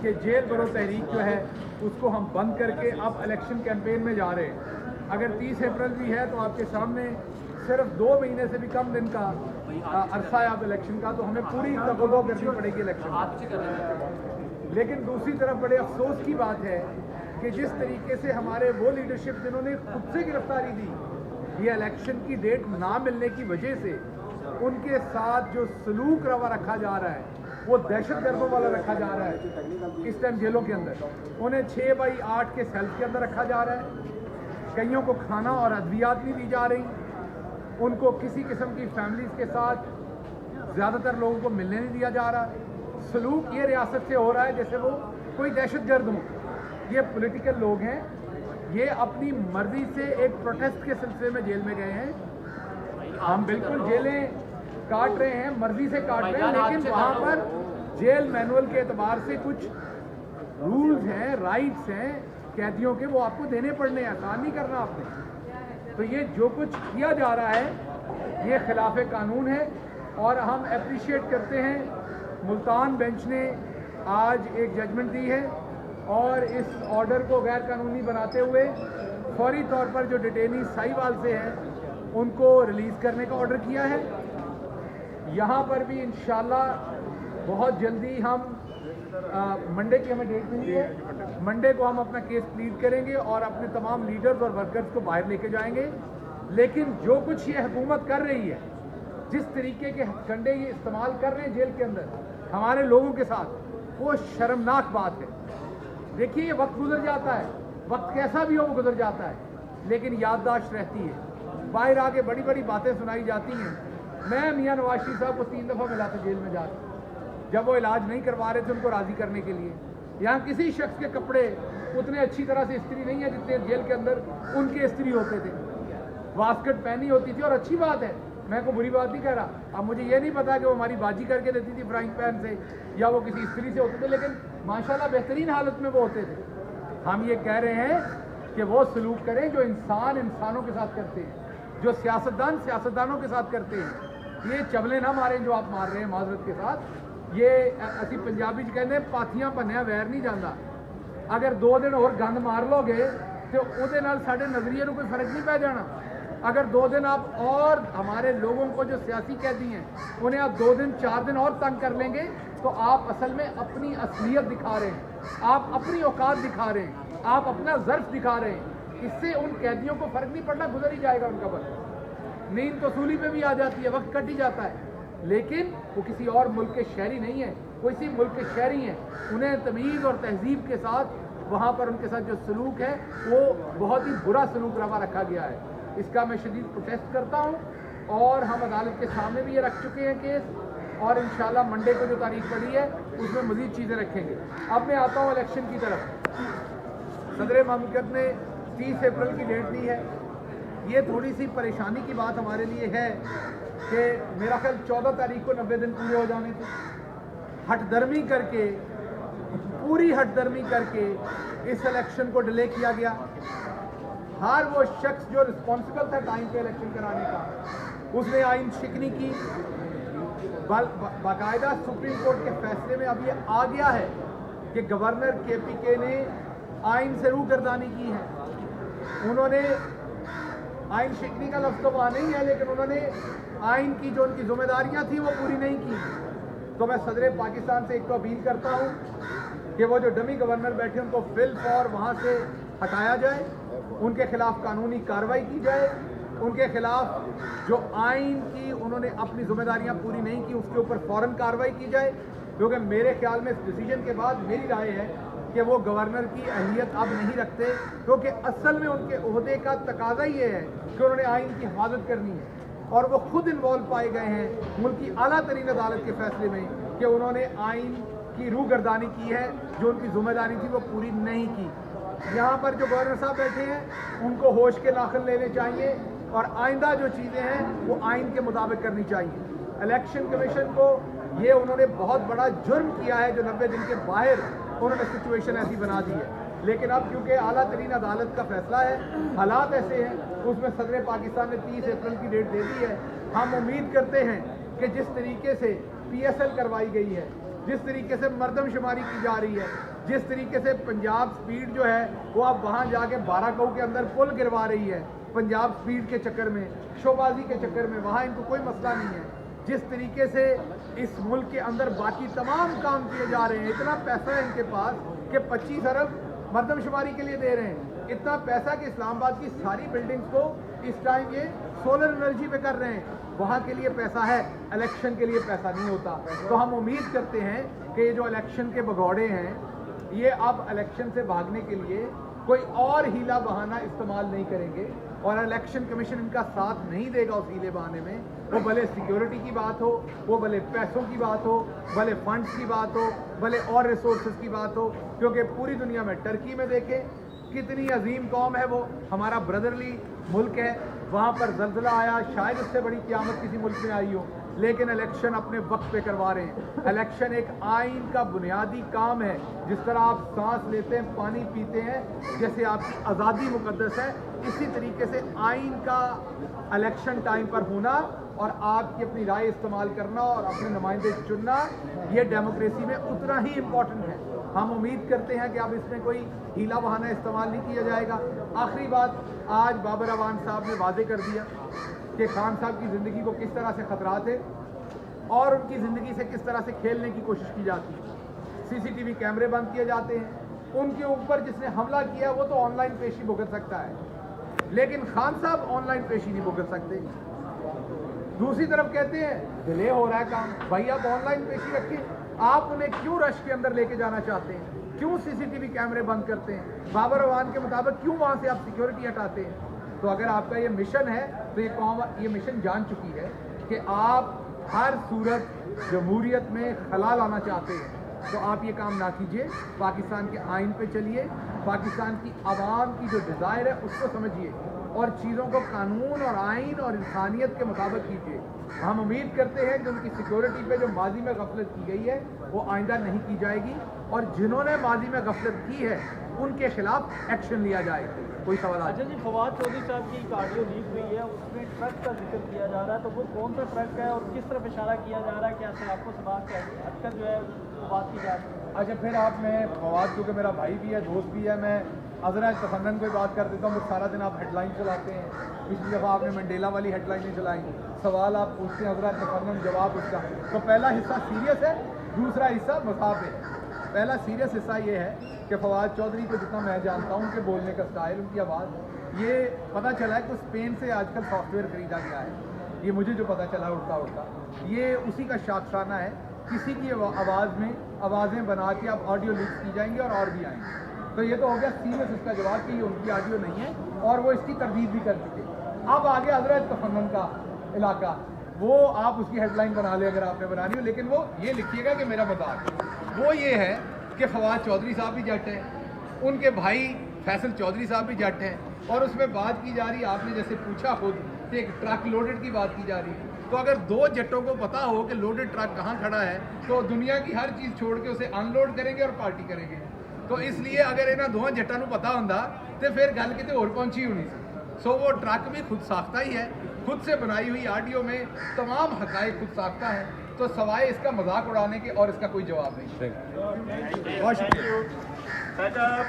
کہ जेल बरो तहरीक जो है उसको हम बंद करके अब इलेक्शन कैंपेन में जा रहे हैं। अगर 30 अप्रैल भी है तो आपके सामने सिर्फ 2 महीने से भी कम दिन का अरसा है अब इलेक्शन का, तो हमें पूरी तवज्जो करनी पड़ेगी इलेक्शन। लेकिन दूसरी तरफ बड़े अफसोस की बात है कि जिस तरीके से हमारे वो लीडरशिप जिन्होंने खुद से गिरफ्तारी दी, ये इलेक्शन की डेट ना मिलने की वजह से उनके साथ जो सलूक रवा रखा जा रहा है वो दहशत गर्दों वाला रखा जा रहा है। इस टाइम जेलों के अंदर उन्हें 6x8 के सेल्स के अंदर रखा जा रहा है, कईयों को खाना और अद्वियात नहीं दी जा रही, उनको किसी किस्म की फैमिलीज़ के साथ ज़्यादातर लोगों को मिलने नहीं दिया जा रहा। सलूक ये रियासत से हो रहा है जैसे वो कोई दहशत गर्द हो। ये पॉलिटिकल लोग हैं, ये अपनी मर्जी से एक प्रोटेस्ट के सिलसिले में जेल में गए हैं। हम बिल्कुल जेलें काट रहे हैं, मर्जी से काट रहे हैं, लेकिन वहाँ पर जेल मैनुअल के एतबार से कुछ रूल्स हैं, राइट्स हैं कैदियों के, वो आपको देने पड़ने हैं, आसान नहीं करना आपने। तो ये जो कुछ किया जा रहा है ये खिलाफ कानून है और हम अप्रिशिएट करते हैं मुल्तान बेंच ने आज एक जजमेंट दी है और इस ऑर्डर को गैर कानूनी बनाते हुए फौरी तौर पर जो डिटेनी साहिवाल से हैं उनको रिलीज़ करने का ऑर्डर किया है। यहाँ पर भी इंशाल्लाह बहुत जल्दी हम मंडे की हमें डेट मिली है, मंडे को हम अपना केस प्लीड करेंगे और अपने तमाम लीडर्स और वर्कर्स को बाहर लेके जाएंगे। लेकिन जो कुछ ये हुकूमत कर रही है, जिस तरीके के हथकंडे ये इस्तेमाल कर रहे हैं जेल के अंदर हमारे लोगों के साथ, वो शर्मनाक बात है। देखिए ये वक्त गुजर जाता है, वक्त कैसा भी हो वो गुजर जाता है, लेकिन याददाश्त रहती है। बाहर आके बड़ी बड़ी बातें सुनाई जाती हैं। मैं मियां नवाज शरीफ साहब को 3 दफ़ा मिला था जेल में जाकर, जब वो इलाज नहीं करवा रहे थे उनको राज़ी करने के लिए। यहाँ किसी शख्स के कपड़े उतने अच्छी तरह से इस्त्री नहीं है जितने जेल के अंदर उनके इस्त्री होते थे। वास्कट पहनी होती थी और अच्छी बात है, मैं कोई बुरी बात नहीं कह रहा। अब मुझे ये नहीं पता कि वो हमारी बाजी करके देती थी फ्राइंग पैन से या वो किसी इस्त्री से होते थे, लेकिन माशाल्लाह बेहतरीन हालत में वो होते थे। हम ये कह रहे हैं कि वो सलूक करें जो इंसान इंसानों के साथ करते हैं, जो सियासतदान सियासतदानों के साथ करते हैं। ये चबले ना मारें जो आप मार रहे हैं माजरत के साथ। ये असी पंजाबी कहते हैं पाथियां भन्या वैर नहीं जाता। अगर 2 दिन और गंद मार लोगे तो उहदे नाल साडे नज़रिए को कोई फर्क नहीं पै जाना। अगर 2 दिन आप और हमारे लोगों को जो सियासी कैदी हैं उन्हें आप 2 दिन 4 दिन और तंग कर लेंगे तो आप असल में अपनी असलियत दिखा रहे हैं, आप अपनी औकात दिखा रहे हैं, आप अपना ज़र्फ दिखा रहे हैं। इससे उन कैदियों को फ़र्क नहीं पड़ना, गुजर ही जाएगा उनका वक्त। नींद तो सूली पे भी आ जाती है, वक्त कट ही जाता है, लेकिन वो किसी और मुल्क के शहरी नहीं है, वो इसी मुल्क के शहरी हैं। उन्हें तमीज़ और तहजीब के साथ वहाँ पर उनके साथ जो सलूक है वो बहुत ही बुरा सलूक रवा रखा गया है। इसका मैं शदीद प्रोटेस्ट करता हूँ और हम अदालत के सामने भी ये रख चुके हैं केस और इंशाल्लाह मंडे को जो तारीख पड़ी है उसमें मज़ीद चीज़ें रखेंगे। अब मैं आता हूँ इलेक्शन की तरफ। सदर ममलकत ने 30 अप्रैल की डेट दी है। ये थोड़ी सी परेशानी की बात हमारे लिए है कि मेरा ख्याल 14 तारीख को 90 दिन पूरे हो जाने थे। हटदर्मी करके, पूरी हटदर्मी करके इस इलेक्शन को डिले किया गया। हर वो शख्स जो रिस्पॉन्सिबल था टाइम पे इलेक्शन कराने का, उसने आइन शिकनी की। बाकायदा सुप्रीम कोर्ट के फैसले में अब ये आ गया है कि गवर्नर KPK ने आइन से रूगर्दानी की है। उन्होंने आइन शिकनी का लफ्ज़ तो वहाँ नहीं है, लेकिन उन्होंने आइन की जो उनकी जिम्मेदारियाँ थी वो पूरी नहीं की। तो मैं सदर पाकिस्तान से एक तो अपील करता हूँ कि वो जो डमी गवर्नर बैठे उनको फिल फॉर वहाँ से हटाया जाए, उनके खिलाफ कानूनी कार्रवाई की जाए, उनके खिलाफ जो आइन की उन्होंने अपनी जिम्मेदारियां पूरी नहीं की उसके ऊपर फ़ौरन कार्रवाई की जाए। क्योंकि मेरे ख्याल में इस डिसीजन के बाद मेरी राय है कि वो गवर्नर की अहलियत अब नहीं रखते, क्योंकि असल में उनके ओहदे का तकाजा ये है कि उन्होंने आइन की हिफाजत करनी है और वो खुद इन्वॉल्व पाए गए हैं मुल्क की आला तरीन अदालत के फैसले में कि उन्होंने आइन की रूगर्दानी की है, जो उनकी जिम्मेदारी थी वो पूरी नहीं की। यहाँ पर जो गवर्नर साहब बैठे हैं उनको होश के नाखन लेने चाहिए और आइंदा जो चीज़ें हैं वो आइन के मुताबिक करनी चाहिए। इलेक्शन कमीशन को ये उन्होंने बहुत बड़ा जुर्म किया है जो 90 दिन के बाहर उन्होंने सिचुएशन ऐसी बना दी है। लेकिन अब क्योंकि आला तरीन अदालत का फैसला है, हालात ऐसे हैं, उसमें सदर पाकिस्तान ने 30 अप्रैल की डेट दे दी है। हम उम्मीद करते हैं कि जिस तरीके से PSL करवाई गई है, जिस तरीके से मरदमशुमारी की जा रही है, جس طریقے سے پنجاب سپیڈ جو ہے وہ اب وہاں جا کے بارہ کے اندر پل گروا رہی ہے پنجاب سپیڈ کے چکر میں، شوبازی کے چکر میں، وہاں ان کو کوئی مسئلہ نہیں ہے. جس طریقے سے اس ملک کے اندر باقی تمام کام کیے جا رہے ہیں، اتنا پیسہ ہے ان کے پاس کہ 25 ارب مردم شماری کے لیے دے رہے ہیں، اتنا پیسہ کہ اسلام آباد کی ساری بلڈنگز کو اس ٹائم یہ سولر انرجی پہ کر رہے ہیں. وہاں کے لیے پیسہ ہے، الیکشن کے لیے پیسہ نہیں ہوتا. تو ہم امید کرتے ہیں کہ یہ جو الیکشن کے بگوڑے ہیں یہ اب الیکشن سے بھاگنے کے لیے کوئی اور ہیلا بہانہ استعمال نہیں کریں گے، اور الیکشن کمیشن ان کا ساتھ نہیں دے گا اس ہیلے بہانے میں. وہ بھلے سیکیورٹی کی بات ہو، وہ بھلے پیسوں کی بات ہو، بھلے فنڈز کی بات ہو، بھلے اور ریسورسز کی بات ہو. کیونکہ پوری دنیا میں ٹرکی میں دیکھیں کتنی عظیم قوم ہے، وہ ہمارا بردرلی ملک ہے، وہاں پر زلزلہ آیا، شاید اس سے بڑی قیامت کسی ملک میں آئی ہو، لیکن الیکشن اپنے وقت پہ کروا رہے ہیں. الیکشن ایک آئین کا بنیادی کام ہے. جس طرح آپ سانس لیتے ہیں، پانی پیتے ہیں، جیسے آپ کی آزادی مقدس ہے، اسی طریقے سے آئین کا الیکشن ٹائم پر ہونا اور آپ کی اپنی رائے استعمال کرنا اور اپنے نمائندے چننا، یہ ڈیموکریسی میں اتنا ہی امپورٹنٹ ہے. ہم امید کرتے ہیں کہ اب اس میں کوئی ہیلا بہانہ استعمال نہیں کیا جائے گا. آخری بات، آج بابر اعوان صاحب نے واضح کر دیا کہ خان صاحب کی زندگی کو کس طرح سے خطرات ہے اور ان کی زندگی سے کس طرح سے کھیلنے کی کوشش کی جاتی ہے. CCTV کیمرے بند کیے جاتے ہیں. ان کے اوپر جس نے حملہ کیا وہ تو آن لائن پیشی بھگت سکتا ہے، لیکن خان صاحب آن لائن پیشی نہیں بھگت سکتے. دوسری طرف کہتے ہیں ڈیلے ہو رہا ہے کام، بھائی آپ آن لائن پیشی رکھیں. آپ انہیں کیوں رش کے اندر لے کے جانا چاہتے ہیں؟ کیوں CCTV کیمرے بند کرتے ہیں؟ بابر اعوان کے مطابق کیوں وہاں سے آپ سیکیورٹی ہٹاتے ہیں؟ تو اگر آپ کا یہ مشن ہے تو یہ قوم یہ مشن جان چکی ہے کہ آپ ہر صورت جمہوریت میں خلا لانا چاہتے ہیں. تو آپ یہ کام نہ کیجیے، پاکستان کے آئین پہ چلیے، پاکستان کی عوام کی جو ڈیزائر ہے اس کو سمجھیے اور چیزوں کو قانون اور آئین اور انسانیت کے مطابق کیجیے. ہم امید کرتے ہیں کہ ان کی سیکیورٹی پہ جو ماضی میں غفلت کی گئی ہے وہ آئندہ نہیں کی جائے گی، اور جنہوں نے ماضی میں غفلت کی ہے ان کے خلاف ایکشن لیا جائے. کوئی سوال؟ اچھا جی، فواد چودھری صاحب کی ایک آڈیو لیک ہوئی ہے، اس میں ٹرک کا ذکر کیا جا رہا ہے، تو وہ کون سا ٹرک ہے اور کس طرف اشارہ کیا جا رہا ہے؟ کیا آپ کو سباق ہٹ کر جو ہے بات کی جا رہی ہے؟ اچھا پھر آپ میں فواد کیونکہ میرا بھائی بھی ہے، دوست بھی ہے، میں حضرت تفنن کو بات کر دیتا ہوں. سارا دن آپ ہیڈ لائن چلاتے ہیں، پچھلی دفعہ آپ نے منڈیلا والی ہیڈ لائنیں چلائیں، سوال آپ پوچھتے ہیں حضرت تفنن، جواب اس کا. تو پہلا حصہ سیریس ہے، دوسرا حصہ مذاق ہے. پہلا سیریس حصہ یہ ہے کہ فواد چودھری کو جتنا میں جانتا ہوں، ان کے بولنے کا اسٹائل، ان کی آواز، یہ پتہ چلا ہے کہ اسپین سے آج کل سافٹ ویئر خریدا گیا ہے. یہ مجھے جو پتہ چلا اڑتا یہ اسی کا شاخسانہ ہے. کسی کی آواز میں آوازیں بنا کے اب آڈیو لیک کی جائیں گی اور بھی آئیں گے. تو یہ تو ہو گیا سیریس اس کا جواب کہ یہ ان کی آڈیو نہیں ہے اور وہ اس کی تردید بھی کر چکے. اب آگے حضرت تفنن کا علاقہ، وہ آپ اس کی ہیڈ لائن بنا لیں اگر آپ نے بنانی ہو، لیکن وہ یہ لکھیے گا کہ میرا مذاق وہ یہ ہے کہ فواد چودھری صاحب بھی جٹ ہیں، ان کے بھائی فیصل چودھری صاحب بھی جٹ ہیں، اور اس میں بات کی جا رہی ہے، آپ نے جیسے پوچھا خود کہ ایک ٹرک لوڈڈ کی بات کی جا رہی ہے. تو اگر دو جٹوں کو پتا ہو کہ لوڈڈ ٹرک کہاں کھڑا ہے تو دنیا کی ہر چیز چھوڑ کے اسے ان لوڈ کریں گے اور پارٹی کریں گے. تو اس لیے اگر انہاں دونوں جٹاں نوں پتا ہوندا تو پھر گل کتے اور پہنچی ہونی سی. سو وہ ٹرک بھی خود ساختہ ہی ہے، خود سے بنائی ہوئی آڈیو میں تمام حقائق خود ساختہ ہیں. تو سوائے اس کا مذاق اڑانے کے اور اس کا کوئی جواب نہیں. بہت شکریہ.